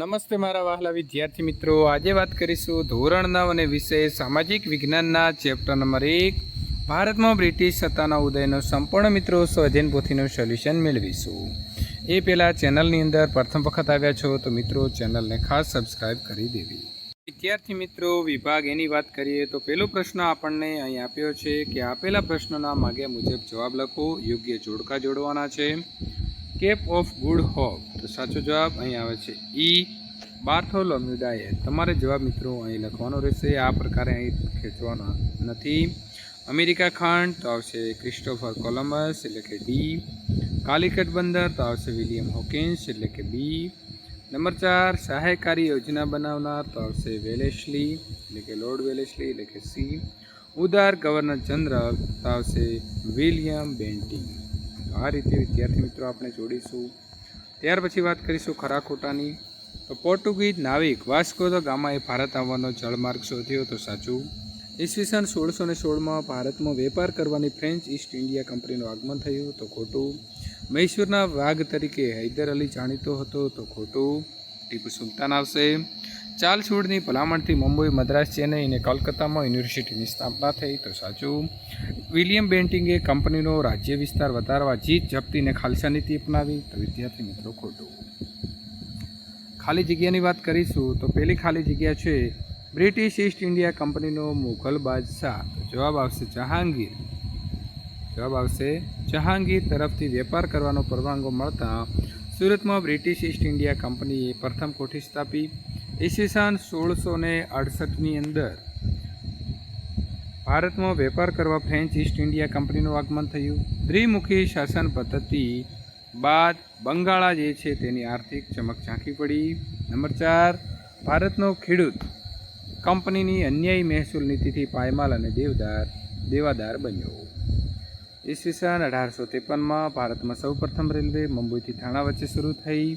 નમસ્તે મારા વહાલા વિદ્યાર્થી મિત્રો, આજે વાત કરીશું ધોરણ 9 અને વિષય સામાજિક વિજ્ઞાનના ચેપ્ટર નંબર 1 ભારતમાં બ્રિટિશ સત્તાના ઉદયનો સંપૂર્ણ મિત્રો સ્વાધ્યાયન પોથીનું સોલ્યુશન મેળવીશું. એ પહેલાં ચેનલની અંદર પ્રથમ વખત આવ્યા છો તો મિત્રો ચેનલને ખાસ સબસ્ક્રાઈબ કરી દેવી. વિદ્યાર્થી મિત્રો, વિભાગ એની વાત કરીએ તો પહેલો પ્રશ્ન આપણને અહીં આપ્યો છે કે આપેલા પ્રશ્નોના માગ્યા મુજબ જવાબ લખો. યોગ્ય જોડકા જોડવાના છે. કેપ ઓફ ગુડ હોપ, તો સાચો જવાબ અહીં આવે છે ઈ બાર્થોલોમ્યુ ડાયર. તમારે જવાબ મિત્રો અહીં લખવાનો રહેશે, આ પ્રકારે અહીં ખેંચવાનો નથી. અમેરિકા ખંડ તો આવશે ક્રિસ્ટોફર કોલમ્બસ એટલે કે ડી. કાલિકટ બંદર તો આવશે વિલિયમ હોકિન્સ એટલે કે બી. નંબર 4 સહાયકારી યોજના બનાવનાર તો આવશે વેલેસ્લી એટલે કે લોર્ડ વેલેસ્લી એટલે કે સી. ઉદાર ગવર્નર જનરલ તો આવશે વિલિયમ બેન્ટિંગ. આ રીતે વિદ્યાર્થી મિત્રો આપણે જોડીશું. ત્યાર પછી વાત કરીશું ખરા ખોટાની. તો પોર્ટુગીઝ નાવિક વાસ્કો દ ગામાએ ભારત આવવાનો જળમાર્ગ શોધ્યો, તો સાચું. ઈસવીસન 1616માં ભારતમાં વેપાર કરવાની ફ્રેન્ચ ઈસ્ટ ઇન્ડિયા કંપનીનું આગમન થયું, તો ખોટું. મૈસૂરના વાઘ તરીકે હૈદર અલી જાણીતો હતો, તો ખોટું. ટીપુ સુલતાન આવશે. ચાર્લ્સ વુડની ભલામણથી મુંબઈ, મદ્રાસ, ચેન્નઈ અને કોલકાતામાં યુનિવર્સિટીની સ્થાપના થઈ, તો સાચું. વિલિયમ બેન્ટિંગે કંપનીનો રાજ્ય વિસ્તાર વધારવા જીત જપ્તીને ખાલસા નીતિ અપનાવી, તો વિદ્યાર્થી મિત્રો ખોટું. ખાલી જગ્યાની વાત કરીશું તો પહેલી ખાલી જગ્યા છે બ્રિટિશ ઈસ્ટ ઇન્ડિયા કંપનીનો મુઘલ બાદશાહ, તો જવાબ આવશે જહાંગીર. જવાબ આવશે જહાંગીર તરફથી વેપાર કરવાનો પરવાનગો મળતા સુરતમાં બ્રિટિશ ઈસ્ટ ઇન્ડિયા કંપનીએ પ્રથમ કોઠી સ્થાપી. ઈસવીસન 1668ની અંદર ભારતમાં વેપાર કરવા ફ્રેન્ચ ઈસ્ટ ઇન્ડિયા કંપનીનું આગમન થયું. દ્વિમુખી શાસન પદ્ધતિ બાદ બંગાળા જે છે તેની આર્થિક ચમક ઝાંખી પડી. નંબર 4 ભારતનો ખેડૂત કંપનીની અન્યાયી મહેસૂલ નીતિથી પાયમાલ અને દેવાદાર બન્યો. ઈસવીસન 1853માં ભારતમાં સૌપ્રથમ રેલવે મુંબઈથી થાણા વચ્ચે શરૂ થઈ.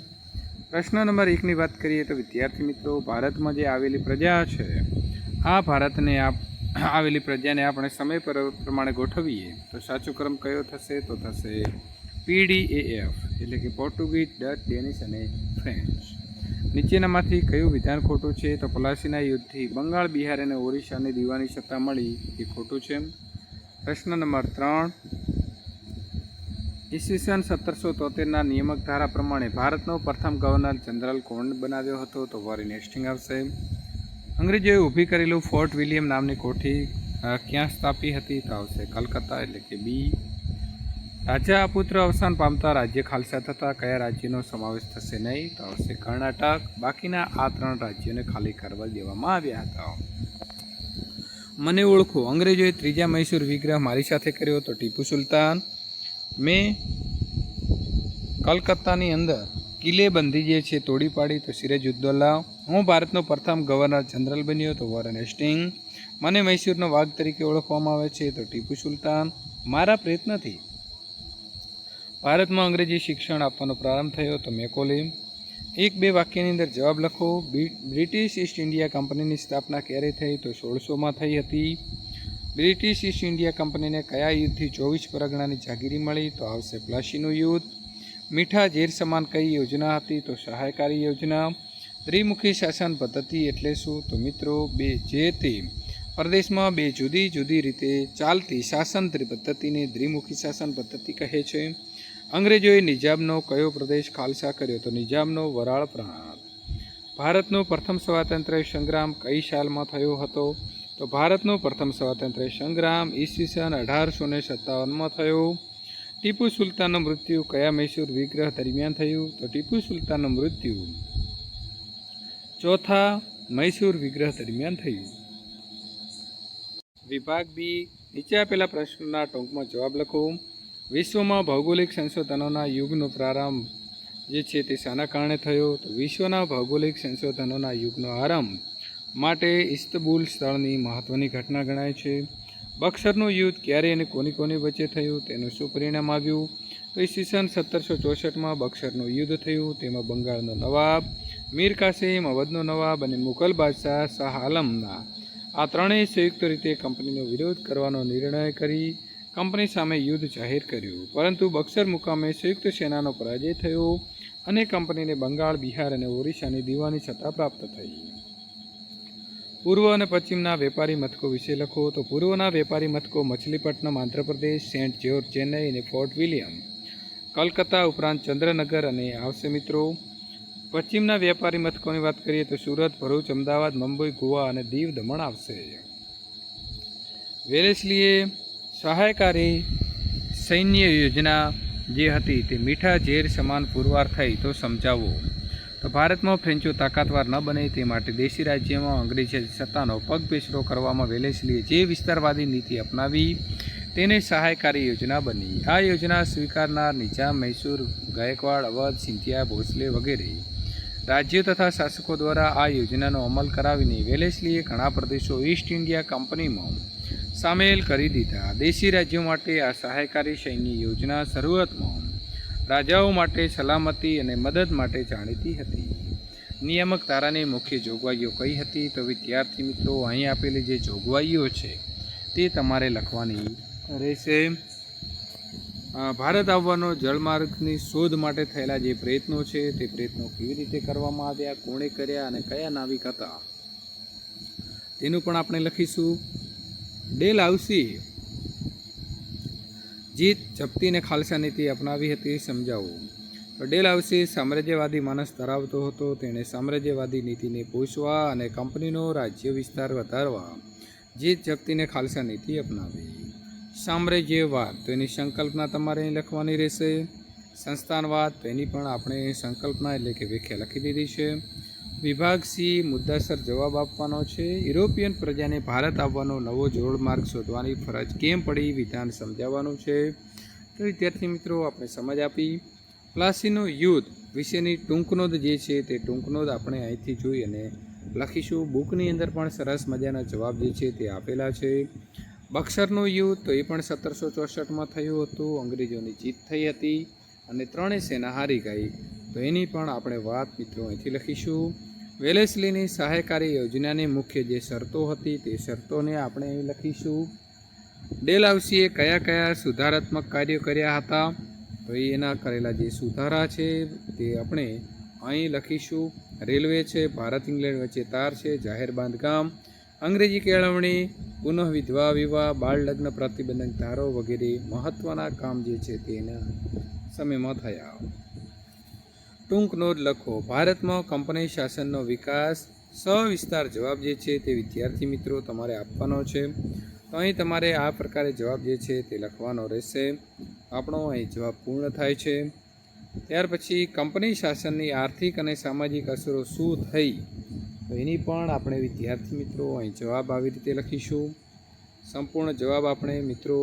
પ્રશ્ન નંબર 1ની વાત કરીએ તો વિદ્યાર્થી મિત્રો, ભારતમાં જે આવેલી પ્રજા છે આ ભારતને આવેલી પ્રજાને આપણે સમય પ્રમાણે ગોઠવીએ તો સાચો ક્રમ કયો થશે? તો થશે PDAF એટલે કે પોર્ટુગીઝ, ડચ, ડેનિશ અને ફ્રેન્ચ. નીચેનામાંથી કયું વિધાન ખોટું છે? તો પલાસીના યુદ્ધથી બંગાળ, બિહાર અને ઓરિસ્સાની દીવાની સત્તા મળી, એ ખોટું છે. પ્રશ્ન નંબર 3 ઈસવીસન 1773ના નિયામક ધારા પ્રમાણે ભારતનો પ્રથમ ગવર્નર જનરલ કોણ બનાવ્યો હતો? તો વોરેન હેસ્ટિંગ્સ આવશે. અંગ્રેજોએ ઊભી કરેલું ફોર્ટ વિલિયમ નામની કોઠી ક્યાં સ્થાપી હતી? તો આવશે કલકત્તા એટલે કે બી. રાજા પુત્ર અવસાન પામતા રાજ્ય ખાલસા થતા કયા રાજ્યનો સમાવેશ થશે નહીં? તો આવશે કર્ણાટક. બાકીના આ 3 રાજ્યોને ખાલી કરવા દેવામાં આવ્યા હતા. મને ઓળખો. અંગ્રેજોએ ત્રીજા મૈસૂર વિગ્રહ મારી સાથે કર્યો, તો ટીપુ સુલતાન. મેં કલકત્તાની અંદર કિલ્લેબંધી જે છે તોડી પાડી, તો સિરાજ ઉદ્દૌલા. હું ભારતનો પ્રથમ ગવર્નર જનરલ બન્યો, તો વોરેન હેસ્ટિંગ. મને મૈસૂરનો વાઘ તરીકે ઓળખવામાં આવે છે, તો ટીપુ સુલતાન. મારા પ્રયત્નથી ભારતમાં અંગ્રેજી શિક્ષણ આપવાનો પ્રારંભ થયો, તો મેકોલે. 1-2 વાક્યની અંદર જવાબ લખો. બ્રિટિશ ઈસ્ટ ઇન્ડિયા કંપનીની સ્થાપના ક્યારે થઈ? તો 1600માં થઈ હતી. બ્રિટિશ ઈસ્ટ ઇન્ડિયા કંપનીને કયા યુદ્ધથી 24 પરગણાની જાગીરી મળી? તો આવશે પ્લાસીનું યુદ્ધ. મીઠા ઝેર સમાન કઈ યોજના હતી? તો સહાયકારી યોજના. દ્વિમુખી શાસન પદ્ધતિ એટલે શું? તો મિત્રો જે તે પ્રદેશમાં 2 જુદી જુદી રીતે ચાલતી શાસન પદ્ધતિને દ્વિમુખી શાસન પદ્ધતિ કહે છે. અંગ્રેજોએ નિજામનો કયો પ્રદેશ ખાલસા કર્યો? તો નિજામનો વરાળ પ્રાંત. ભારતનો પ્રથમ સ્વાતંત્ર્ય સંગ્રામ કઈ સાલમાં થયો હતો? તો ભારતનો પ્રથમ સ્વાતંત્ર્ય સંગ્રામ ઈસવીસન 1857માં થયો. ટીપુ સુલતાનનું મૃત્યુ કયા મૈસૂર વિગ્રહ દરમિયાન થયું? તો ટીપુ સુલતાનનું મૃત્યુ ચોથા મૈસૂર વિગ્રહ દરમિયાન થયું. વિભાગ બી, નીચે આપેલા પ્રશ્નના ટૂંકમાં જવાબ લખો. વિશ્વમાં ભૌગોલિક સંશોધનોના યુગનો પ્રારંભ જે છે તે શાના કારણે થયો? તો વિશ્વના ભૌગોલિક સંશોધનોના યુગનો આરંભ માટે ઇસ્તંબુલ સ્થળની મહત્ત્વની ઘટના ગણાય છે. બક્સરનું યુદ્ધ ક્યારે અને કોની વચ્ચે થયું? તેનું શું પરિણામ આવ્યું? તો ઈસવીસન 1764માં બક્સરનું યુદ્ધ થયું. તેમાં બંગાળનો નવાબ મીર કાસિમ, અવધનો નવાબ અને મુઘલ બાદશાહ શાહ આલમના આ ત્રણેય સંયુક્ત રીતે કંપનીનો વિરોધ કરવાનો નિર્ણય કરી કંપની સામે યુદ્ધ જાહેર કર્યું, પરંતુ બક્સર મુકામે સંયુક્ત સેનાનો પરાજય થયો. અને કંપનીને બંગાળ, બિહાર અને ઓરિસ્સાની દીવાની સત્તા પ્રાપ્ત થઈ. પૂર્વ અને પશ્ચિમના વેપારી મથકો વિશે લખો. તો પૂર્વના વેપારી મથકો મછલીપટ્ટનમ આંધ્રપ્રદેશ, સેન્ટ જ્યોર્જ ચેન્નઈ અને ફોર્ટ વિલિયમ કલકત્તા ઉપરાંત ચંદ્રનગર અને આવશે મિત્રો. પશ્ચિમના વેપારી મથકોની વાત કરીએ તો સુરત, ભરૂચ, અમદાવાદ, મુંબઈ, ગોવા અને દીવ દમણ આવશે. વેલેસ્લીએ સહાયકારી સૈન્ય યોજના જે હતી તે મીઠા ઝેર સમાન પુરવાર થઈ તો સમજાવો. તો ભારતમાં ફ્રેન્ચો તાકાતવાર ન બને તે માટે દેશી રાજ્યમાં અંગ્રેજી સત્તાનો પગપેસરો કરવામાં વેલેસ્લીએ જે વિસ્તારવાદી નીતિ અપનાવી તેને સહાયકારી યોજના બની. આ યોજના સ્વીકારનાર નિઝામ, મૈસૂર, ગાયકવાડ, અવધ, સિંધિયા, ભોસલે વગેરે રાજ્યો તથા શાસકો દ્વારા આ યોજનાનો અમલ કરાવીને વેલેસ્લીએ ઘણા પ્રદેશો ઈસ્ટ ઇન્ડિયા કંપનીમાં સામેલ કરી દીધા. દેશી રાજ્યો માટે આ સહાયકારી સૈન્ય યોજના શરૂઆતમાં રાજાઓ માટે સલામતી અને મદદ માટે જાણીતી હતી. નિયામક ધારાની મુખ્ય જોગવાઈઓ કઈ હતી? તો વિદ્યાર્થી મિત્રો, અહીં આપેલી જે જોગવાઈઓ છે તે તમારે લખવાની રહેશે. ભારત આવવાનો જળમાર્ગની શોધ માટે થયેલા જે પ્રયત્નો છે તે પ્રયત્નો કેવી રીતે કરવામાં આવ્યા, કોણે કર્યા અને કયા નાવિક હતા તેનું પણ આપણે લખીશું. ડેલહાઉસી જીત, જપ્તી અને ખાલસા નીતિ અપનાવી હતી સમજાવો. તો ડેલહાઉસી સામ્રાજ્યવાદી માનસ ધરાવતો હતો. તેણે સામ્રાજ્યવાદી નીતિને પોષવા અને કંપનીનો રાજ્ય વિસ્તાર વધારવા જીત, જપ્તી અને ખાલસા નીતિ અપનાવી. સામ્રાજ્યવાદ, તો એની સંકલ્પના તમારે અહીં લખવાની રહેશે. સંસ્થાનવાદ, તો એની પણ આપણે સંકલ્પના એટલે કે વ્યાખ્યા લખી દીધી છે. વિભાગ સી મુદ્દાસર જવાબ આપવાનો છે. યુરોપિયન પ્રજાને ભારત આવવાનો નવો જોડમાર્ગ શોધવાની ફરજ કેમ પડી? વિધાન સમજાવવાનું છે. તો વિદ્યાર્થી મિત્રો, આપણે સમજ આપી. પ્લાસીનું યુદ્ધ વિશેની ટૂંકનોંધ જે છે તે ટૂંકનોંધ આપણે અહીંથી જોઈ અને લખીશું. બુકની અંદર પણ સરસ મજાના જવાબ જે છે તે આપેલા છે. બક્સરનું યુદ્ધ, તો એ પણ 1764માં થયું હતું. અંગ્રેજોની જીત થઈ હતી અને ત્રણેય સેના હારી ગઈ. તો એની પણ આપણે વાત મિત્રો અહીંથી લખીશું. વેલેસ્લીની સહાયકારી યોજનાની મુખ્ય જે શરતો હતી તે શરતોને આપણે અહીં લખીશું. ડેલહાઉસીએ કયા કયા સુધારાત્મક કાર્યો કર્યા હતા? તો એના કરેલા જે સુધારા છે તે આપણે અહીં લખીશું. રેલવે છે, ભારત ઇંગ્લેન્ડ વચ્ચે તાર છે, જાહેર બાંધકામ, અંગ્રેજી કેળવણી, પુનઃ વિધવા વિવાહ, બાળ લગ્ન પ્રતિબંધક ધારો વગેરે મહત્ત્વના કામ જે છે તેના સમયમાં થયા. ટૂંક નોંધ લખો. ભારતમાં કંપની શાસનનો વિકાસ સવિસ્તાર જવાબ જે છે તે વિદ્યાર્થી મિત્રો તમારે આપવાનો છે. તો અહીં તમારે આ પ્રકારે જવાબ જે છે તે લખવાનો રહેશે. આપણો અહીં જવાબ પૂર્ણ થાય છે. ત્યાર પછી કંપની શાસનની આર્થિક અને સામાજિક અસરો શું થઈ? તો એની પણ આપણે વિદ્યાર્થી મિત્રો અહીં જવાબ આવી રીતે લખીશું. સંપૂર્ણ જવાબ આપણે મિત્રો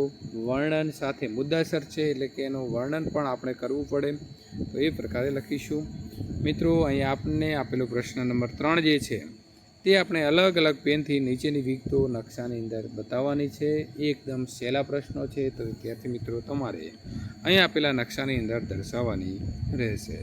વર્ણન સાથે મુદ્દાસર છે એટલે કે એનું વર્ણન પણ આપણે કરવું પડે, તો એ પ્રકારે લખીશું. મિત્રો અહીં આપને આપેલો પ્રશ્ન નંબર 3 જે છે તે આપણે અલગ અલગ પેનથી નીચેની વિગતો નકશાની અંદર બતાવવાની છે. એ એકદમ સહેલા પ્રશ્નો છે, તો વિદ્યાર્થી મિત્રો તમારે અહીં આપેલા નકશાની અંદર દર્શાવવાની રહેશે.